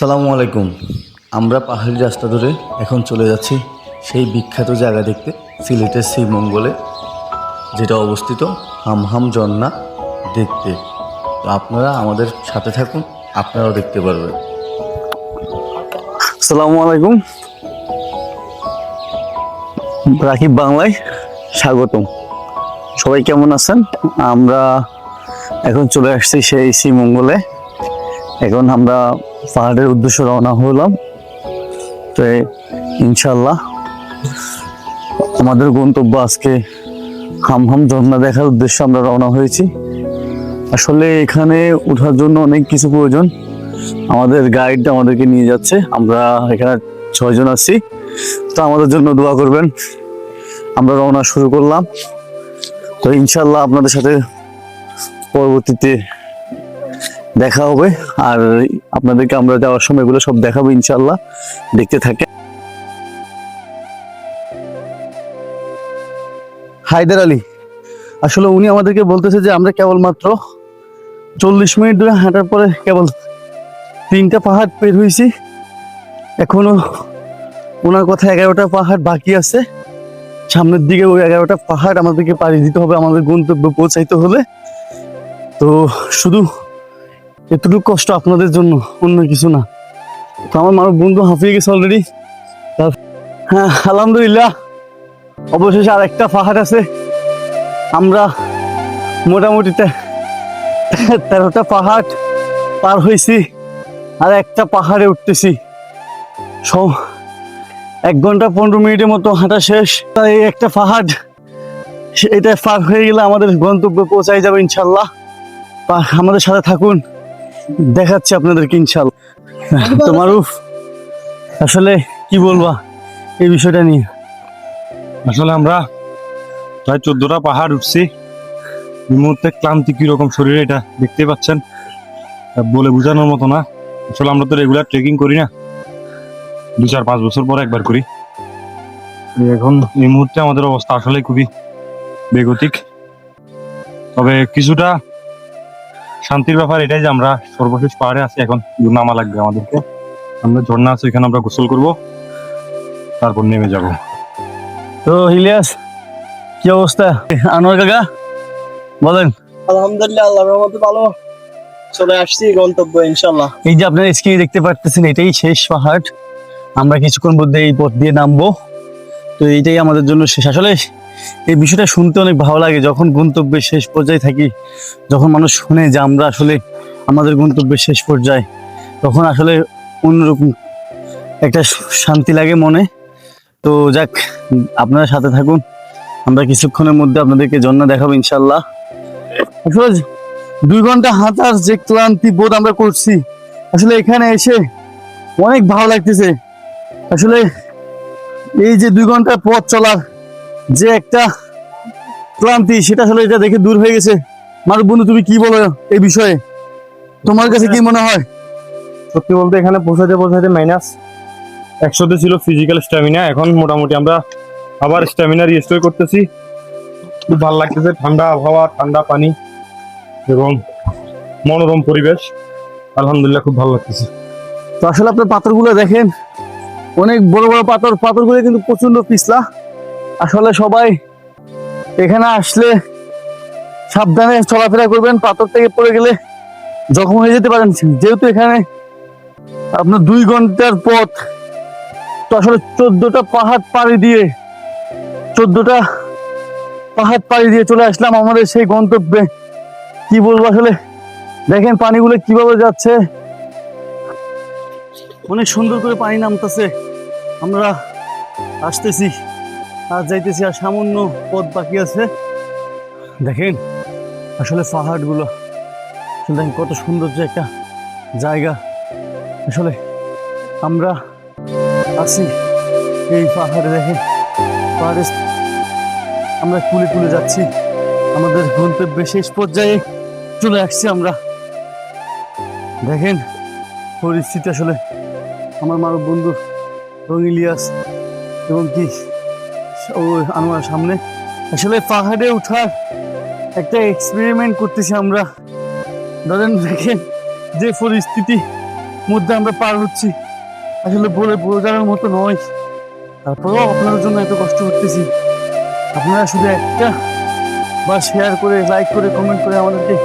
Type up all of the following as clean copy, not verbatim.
সালামু আলাইকুম। আমরা পাহাড়ি রাস্তা ধরে এখন চলে যাচ্ছি সেই বিখ্যাত জায়গা দেখতে, সিলেটের শ্রীমঙ্গলে, যেটা অবস্থিত হামহাম ঝর্ণা দেখতে। তো আপনারা আমাদের সাথে থাকুন, আপনারাও দেখতে পারবেন। আসসালামু আলাইকুম, রাকিব বাংলায় স্বাগতম। সবাই কেমন আছেন? আমরা এখন চলে আসছি সেই শ্রীমঙ্গলে। এখন আমরা পাহাড়ের উদ্দেশ্যে রওনা হলাম। তো ইনশাল্লাহ আমাদের গন্তব্য আজকে হামহাম ঝর্ণা দেখার উদ্দেশ্যে আমরা রওনা হয়েছি। আসলে এখানে ওঠার জন্য অনেক কিছু প্রয়োজন। আমাদের গাইড আমাদেরকে নিয়ে যাচ্ছে, আমরা এখানে 6 জন আছি। তো আমাদের জন্য দোয়া করবেন। আমরা রওনা শুরু করলাম। তো ইনশাল্লাহ আপনাদের সাথে পরবর্তীতে দেখা হবে, আর আপনাদেরকে আমরা যাওয়ার সময় এগুলো সব দেখাবো ইনশাল্লাহ। দেখতে থাকে। হায়দার আলী, আসলে উনি আমাদেরকে বলতেছে যে আমরা কেবলমাত্র 40 মিনিট ধরে হাঁটার পরে কেবল 3টা পাহাড় পের হয়েছি। এখনো ওনার কথা 11টা পাহাড় বাকি আছে। সামনের দিকে ওই 11টা পাহাড় আমাদেরকে পাড়ি দিতে হবে আমাদের গন্তব্যে পৌঁছাইতে হলে। তো শুধু এতটুকু কষ্ট আপনাদের জন্য, অন্য কিছু না। তো আমার মানব বন্ধু হাঁপিয়ে গেছে অলরেডি। হ্যাঁ, আলহামদুলিল্লাহ, অবশেষে আর একটা পাহাড় আছে। আমরা মোটামুটি 13টা পাহাড় পার হয়েছি, আর একটা পাহাড়ে উঠতেছি। 1 ঘন্টা 15 মিনিটের মতো হাঁটা শেষ। এই একটা পাহাড়, এটা পার হয়ে গেলে আমাদের গন্তব্যে পৌঁছাই যাবে ইনশাল্লাহ। আমাদের সাথে থাকুন, দেখাচ্ছি আপনাদেরকে ইনশাল্লাহ। তো মারুফ, আসলে কি বলবা এই বিষয়টা নিয়ে? আসলে আমরা প্রায় 14টা পাহাড় উঠছি। এই মুহূর্তে ক্লান্তি কিরকম শরীরে, এটা দেখতে পাচ্ছেন, বলে বোঝানোর মতো না। আসলে আমরা তো রেগুলার ট্রেকিং করি না, 2-4-5 বছর পর একবার করি। এখন এই মুহূর্তে আমাদের অবস্থা আসলে খুবই বেগতিক। তবে কিছুটা শান্তির ব্যাপার এটাই যে আমরা সর্বশেষ পাহাড়ে আছি। এখন নামা লাগবে আমাদেরকে। আমরা ঝর্ণা আছে, এখানে আমরা গোসল করব, তারপর নেমে যাব। তো ইলিয়াস, কি অবস্থা? আনোয়ার কাকা বলেন। আলহামদুলিল্লাহ, আল্লাহর রহমতে ভালো। চলে আসছি গন্তব্য ইনশাল্লাহ। এই যে আপনারা স্ক্রিনে দেখতে পারতেছেন, এটাই শেষ পাহাড়। আমরা কিছুক্ষণ মধ্যে এই পথ দিয়ে নামবো। তো এইটাই আমাদের জন্য শেষ। আসলে এই বিষয়টা শুনতে অনেক ভালো লাগে, যখন গন্তব্যের শেষ পর্যায়ে থাকি, যখন মানুষ শুনে যে আমরা আসলে আমাদের গন্তব্যের শেষ পর্যায়ে, তখন আসলে অন্যরকম একটা শান্তি লাগে মনে। তো যাক, আপনারা সাথে থাকুন, আমরা কিছুক্ষণের মধ্যে আপনাদেরকে ঝর্ণা দেখাবো ইনশাল্লাহ। আসলে 2 ঘন্টা হাঁটার যে ক্লান্তি বোধ আমরা করছি, আসলে এখানে এসে অনেক ভালো লাগতেছে। আসলে এই যে 2 ঘন্টা পথ চলার যে একটা ক্লান্তি, সেটা আসলে এটা দেখে দূর হয়ে গেছে। মারুফ বন্ধু, তুমি কি বলো এই বিষয়ে? তোমার কাছে কি মনে হয়? সত্যি বলতে এখানে পৌঁছাতে -100তে ছিল ফিজিক্যাল স্ট্যামিনা। এখন মোটামুটি আমরা আবার স্ট্যামিনা রিস্টোর করতেছি। খুব ভালো লাগতেছে, ঠান্ডা আবহাওয়া, ঠান্ডা পানি এবং মনোরম পরিবেশ। আলহামদুলিল্লাহ, খুব ভালো লাগতেছে। তো আসলে আপনার পাথরগুলো দেখেন, অনেক বড় বড় পাথর। পাথরগুলো কিন্তু প্রচন্ড পিছলা। আসলে সবাই এখানে আসলে সাবধানে চলাফেরা করবেন, পাথর থেকে পড়ে গেলে জখম হয়ে যেতে পারেন। যেহেতু এখানে আপনার 2 ঘন্টার পথ, তো আসলে 14টা পাহাড় পাড়ি দিয়ে চলে আসলাম আমাদের সেই গন্তব্যে। কি বলবো, আসলে দেখেন পানিগুলো কিভাবে যাচ্ছে, অনেক সুন্দর করে পানি নামতেছে। আমরা আসতেছি আর যাইতেছি, আর সামান্য পথ বাকি আছে। দেখেন আসলে পাহাড়গুলো, দেখেন কত সুন্দর যে একটা জায়গা। আসলে আমরা আছি এই পাহাড়ে, দেখেন পাহাড়ে আমরা কুলে কুলে যাচ্ছি। আমাদের গন্তব্যে শেষ পর্যায়ে চলে আসছি আমরা। দেখেন পরিস্থিতি, আসলে আমার মানব বন্ধু এবং ইলিয়াস এবং কি ও আনোয়ার সামনে। আসলে পাহাড়ে ওঠার একটা এক্সপেরিমেন্ট করতেছি আমরা। ধরেন দেখেন যে পরিস্থিতি, মধ্যে আমরা পার হচ্ছি, আসলে বলে বোঝানোর মতো নয়। তারপরেও আপনাদের জন্য এত কষ্ট করতেছি। আপনারা শুধু একটা বা শেয়ার করে, লাইক করে, কমেন্ট করে আমাদেরকে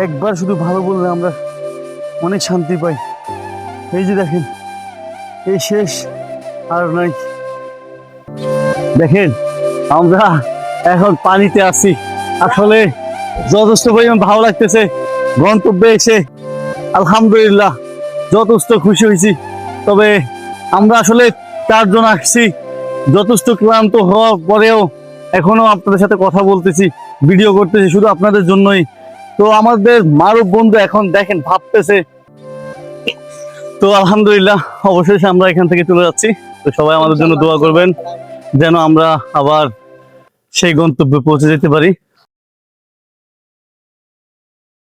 একবার শুধু ভালো বললে আমরা অনেক শান্তি পাই। এই যে দেখেন, এই শেষ আর নাই। দেখেন আমরা এখন পানিতে আছি, আসলে যথেষ্ট পরিমাণ ভালো লাগতেছে। গন্তব্যে এসে আলহামদুলিল্লাহ যথেষ্ট খুশি হয়েছি। তবে আমরা আসলে 4 জন আসছি, যথেষ্ট ক্লান্ত হওয়ার পরেও এখনো আপনাদের সাথে কথা বলতেছি, ভিডিও করতেছি শুধু আপনাদের জন্যই। তো আমাদের মারুফ বন্ধু এখন দেখেন ভাবতেছে। তো আলহামদুলিল্লাহ অবশেষে আমরা এখান থেকে চলে যাচ্ছি। তো সবাই আমাদের জন্য দোয়া করবেন যেন আমরা আবার সেই গন্তব্যে পৌঁছে যেতে পারি।